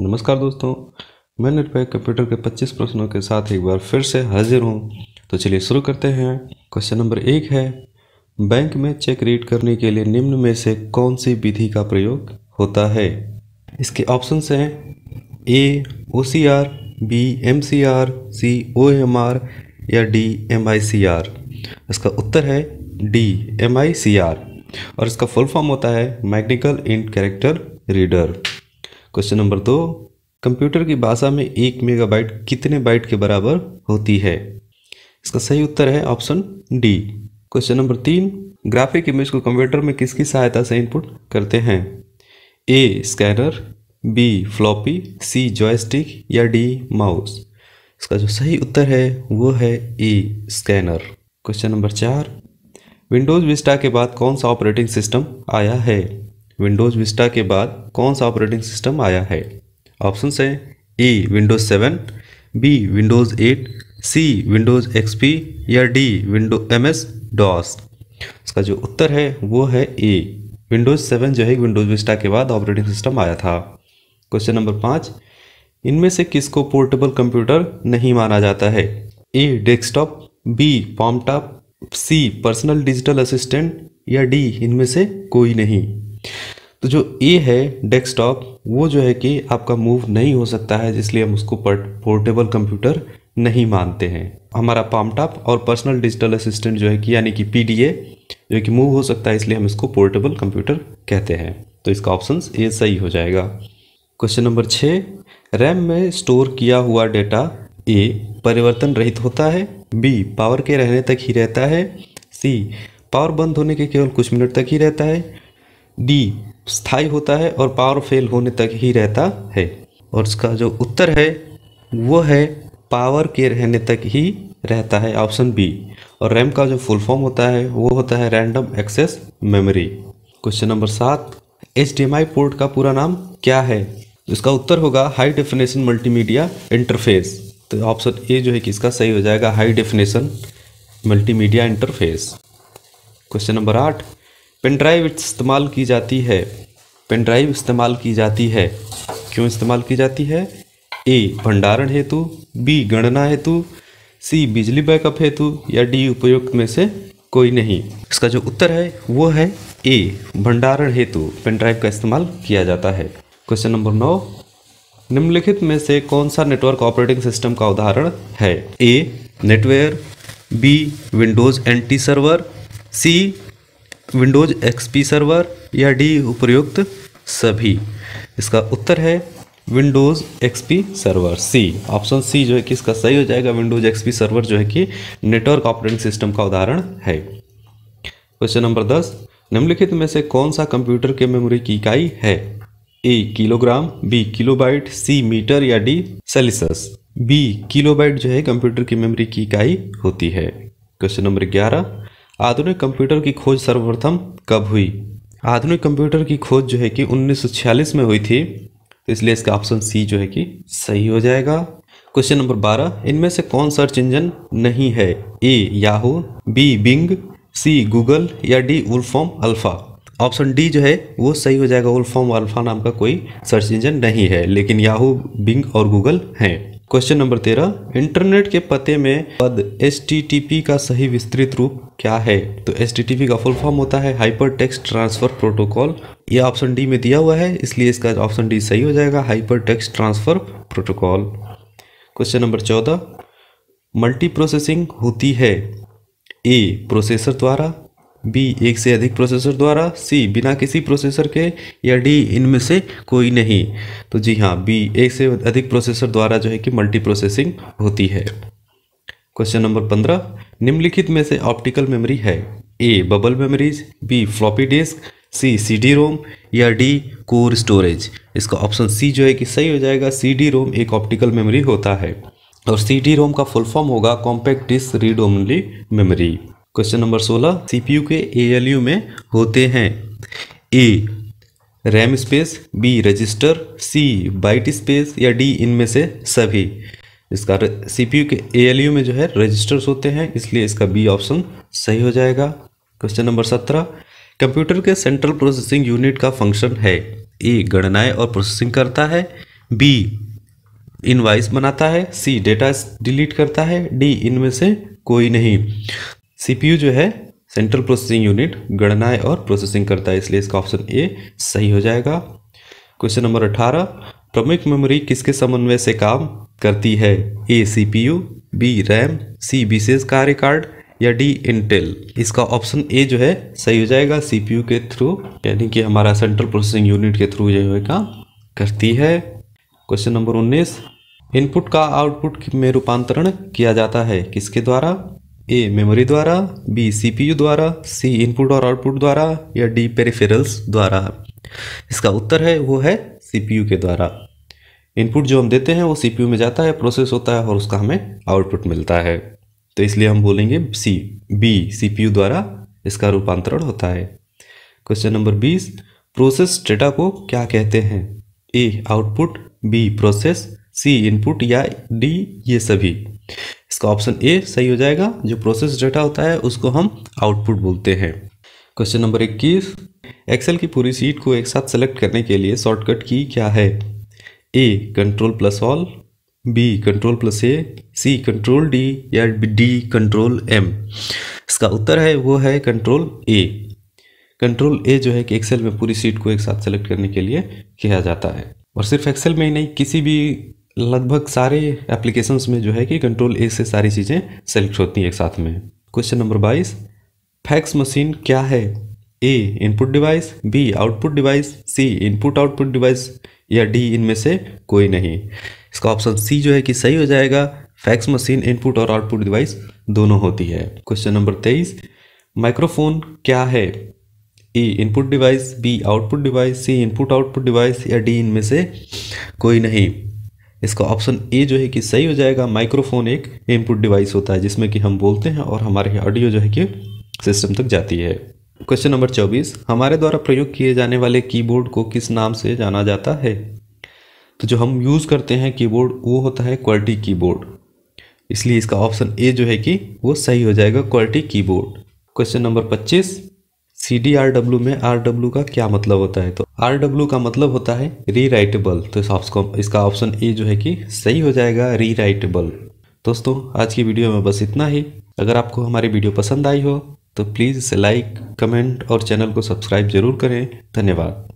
नमस्कार दोस्तों, मैं निर्भय कंप्यूटर के 25 प्रश्नों के साथ एक बार फिर से हाजिर हूँ। तो चलिए शुरू करते हैं। क्वेश्चन नंबर 1 है, बैंक में चेक रीड करने के लिए निम्न में से कौन सी विधि का प्रयोग होता है। इसके ऑप्शंस हैं ए OCR, बी MCR, सी OMR या डी MICR। इसका उत्तर है डी MICR और इसका फुल फॉर्म होता है mechanical ink character reader. Question number 2, computer की भाषा में 1 मेगाबाइट कितने बाइट के बराबर होती है। इसका सही उत्तर है option D. Question number 3, graphic image को कंप्यूटर में किसकी सहायता से इनपुट करते हैं। A scanner, B floppy, C joystick या डी माउस। इसका जो सही उत्तर है वो है A scanner. Question number 4, Windows Vista के बाद कौन सा ऑपरेटिंग सिस्टम आया है। विंडोज़ विस्टा के बाद कौन सा ऑपरेटिंग सिस्टम आया है। ऑप्शंस हैं ए विंडोज़ 7, बी विंडोज़ 8, सी विंडोज़ XP या डी MS DOS। इसका जो उत्तर है वो है ए विंडोज़ 7 जो है विंडोज़ विस्टा के बाद ऑपरेटिंग सिस्टम आया था। क्वेश्चन नंबर 5, इनमें से किसको पोर्टेबल कंप्यूटर नहीं माना जाता है। A desktop, B palmtop, C personal digital assistant या डी इनमें से कोई नहीं। तो जो ए है डेस्कटॉप वो जो है कि आपका मूव नहीं हो सकता है, इसलिए हम उसको पोर्टेबल कंप्यूटर नहीं मानते हैं। हमारा पॉमटॉप और पर्सनल डिजिटल असिस्टेंट जो है कि यानी कि PDA जो है कि मूव हो सकता है, इसलिए हम इसको पोर्टेबल कंप्यूटर कहते हैं। तो इसका ऑप्शन ए सही हो जाएगा। क्वेश्चन नंबर 6, रैम में स्टोर किया हुआ डेटा ए परिवर्तन रहित होता है, बी पावर के रहने तक ही रहता है, सी पावर बंद होने के केवल कुछ मिनट तक ही रहता है, डी स्थायी होता है और पावर फेल होने तक ही रहता है। और इसका जो उत्तर है वो है पावर के रहने तक ही रहता है, ऑप्शन बी। और रैम का जो फुल फॉर्म होता है वो होता है random access memory. Question number 7, HDMI port का पूरा नाम क्या है। इसका उत्तर होगा हाई डेफिनेशन मल्टीमीडिया इंटरफेस। तो ऑप्शन ए जो है कि इसका सही हो जाएगा high definition multimedia interface. Question number 8, pen drive इस्तेमाल की जाती है। पेन ड्राइव इस्तेमाल की जाती है, क्यों इस्तेमाल की जाती है। ए भंडारण हेतु, बी गणना हेतु, सी बिजली बैकअप हेतु या डी उपयुक्त में से कोई नहीं। इसका जो उत्तर है वो है ए भंडारण हेतु पेन ड्राइव का इस्तेमाल किया जाता है। क्वेश्चन नंबर 9, निम्नलिखित में से कौन सा नेटवर्क ऑपरेटिंग सिस्टम का उदाहरण है। A NetWare, B Windows NT server, C Windows XP server या डी उपयुक्त सभी। इसका उत्तर है Windows XP server, C option C जो है कि इसका सही हो जाएगा। विंडोज़ XP सर्वर जो है कि नेटवर्क ऑपरेटिंग सिस्टम का उदाहरण है। क्वेश्चन नंबर 10, निम्नलिखित में से कौन सा कंप्यूटर के मेमोरी की इकाई है। ए किलोग्राम, बी किलोबाइट, सी मीटर या डी सेल्सियस। बी किलोबाइट जो है कंप्यूटर की मेमोरी की इकाई होती है। क्वेश्चन नंबर 11, आधुनिक कंप्यूटर की खोज सर्वप्रथम कब हुई। आधुनिक कंप्यूटर की खोज जो है कि 1946 में हुई थी, तो इसलिए इसका ऑप्शन सी जो है कि सही हो जाएगा। क्वेश्चन नंबर 12, इनमें से कौन सर्च इंजन नहीं है। A Yahoo, B Bing, C Google या D Wolfram Alpha. Option D जो है वो सही हो जाएगा। वुल्फॉर्म अल्फा नाम का कोई सर्च इंजन नहीं है, लेकिन याहू, बिंग और गूगल हैं। क्वेश्चन नंबर 13, इंटरनेट के पते में पद HTTP का सही विस्तृत रूप क्या है। तो HTTP का फुल फॉर्म होता है हाइपर टेक्स्ट ट्रांसफर प्रोटोकॉल। ये ऑप्शन डी में दिया हुआ है, इसलिए इसका ऑप्शन डी सही हो जाएगा, hyper text transfer protocol. Question number 14, multi processing होती है। ए प्रोसेसर द्वारा, बी एक से अधिक प्रोसेसर द्वारा, सी बिना किसी प्रोसेसर के या डी इनमें से कोई नहीं। तो जी हाँ, बी एक से अधिक प्रोसेसर द्वारा जो है कि मल्टी प्रोसेसिंग होती है। क्वेश्चन नंबर 15, निम्नलिखित में से ऑप्टिकल मेमोरी है। A bubble memories, B floppy disk, C CD-ROM या डी कोर स्टोरेज। इसका ऑप्शन सी जो है कि सही हो जाएगा। CD-ROM एक ऑप्टिकल मेमोरी होता है और CD-ROM का फुल फॉर्म होगा compact disc read only memory. Question number 16, CPU के ALU में होते हैं। A RAM space, B register, C byte space या डी इनमें से सभी। इसका CPU के ALU में जो है रजिस्टर्स होते हैं, इसलिए इसका बी ऑप्शन सही हो जाएगा। क्वेश्चन नंबर 17, कंप्यूटर के सेंट्रल प्रोसेसिंग यूनिट का फंक्शन है। ए गणनाएं और प्रोसेसिंग करता है, बी इनवाइस बनाता है, सी डेटा डिलीट करता है, डी इनमें से कोई नहीं। सीपीयू जो है सेंट्रल प्रोसेसिंग यूनिट गणनाएं और प्रोसेसिंग करता है, इसलिए इसका ऑप्शन ए सही हो जाएगा। क्वेश्चन नंबर 18, प्रमुख मेमोरी किसके समन्वय से काम करती है? ए सीपीयू, बी रैम, सी विशेष कार्य कार्ड या डी इंटेल। इसका ऑप्शन ए जो है सही हो जाएगा, सीपीयू के थ्रू, यानी कि हमारा सेंट्रल प्रोसेसिंग यूनिट के थ्रू जो है काम करती है। क्वेश्चन नंबर 19, इनपुट का आउटपुट में रूपांतरण किया जाता है किसके द्वारा? ए मेमोरी द्वारा, बी सीपीयू द्वारा, सी इनपुट और आउटपुट द्वारा या डी पेरिफेरल्स द्वारा। इसका उत्तर है वो है सीपीयू के द्वारा। इनपुट जो हम देते हैं वो सीपीयू में जाता है, प्रोसेस होता है और उसका हमें आउटपुट मिलता है, तो इसलिए हम बोलेंगे बी सीपीयू द्वारा इसका रूपांतरण होता है। क्वेश्चन नंबर 20, प्रोसेस डेटा को क्या कहते हैं? A output, B process, C input या डी ये सभी। इसका ऑप्शन ए सही हो जाएगा, जो प्रोसेस डेटा होता है उसको हम आउटपुट बोलते हैं। क्वेश्चन नंबर 21, एक्सेल की पूरी सीट को एक साथ सेलेक्ट करने के लिए शॉर्टकट की क्या है? A control plus all, B control plus A, C control D या डी कंट्रोल एम। इसका उत्तर है वो है कंट्रोल ए। कंट्रोल ए जो है कि एक्सेल में पूरी सीट को एक साथ सेलेक्ट करने के लिए किया जाता है, और सिर्फ एक्सेल में ही नहीं, किसी भी लगभग सारे एप्लीकेशंस में जो है कि कंट्रोल ए से सारी चीज़ें सेलेक्ट होती हैं एक साथ में। क्वेश्चन नंबर 22, फैक्स मशीन क्या है? A input device, B output device, C input output device या डी इनमें से कोई नहीं। इसका ऑप्शन सी जो है कि सही हो जाएगा, फैक्स मशीन इनपुट और आउटपुट डिवाइस दोनों होती है। क्वेश्चन नंबर 23, माइक्रोफोन क्या है? A input device, B output device, C input output device या डी इनमें से कोई नहीं। इसका ऑप्शन ए जो है कि सही हो जाएगा, माइक्रोफोन एक इनपुट डिवाइस होता है जिसमें कि हम बोलते हैं और हमारे ऑडियो जो है कि सिस्टम तक जाती है। क्वेश्चन नंबर 24, हमारे द्वारा प्रयोग किए जाने वाले कीबोर्ड को किस नाम से जाना जाता है? तो जो हम यूज़ करते हैं कीबोर्ड वो होता है क्वालिटी कीबोर्ड, इसलिए इसका ऑप्शन ए जो है कि वो सही हो जाएगा, quality keyboard. Question number 25, CDRW में RW का क्या मतलब होता है? तो RW का मतलब होता है रीराइटेबल, तो इसका ऑप्शन ए जो है कि सही हो जाएगा, रीराइटेबल। दोस्तों आज की वीडियो में बस इतना ही। अगर आपको हमारी वीडियो पसंद आई हो तो प्लीज़ इसे लाइक, कमेंट और चैनल को सब्सक्राइब जरूर करें। धन्यवाद।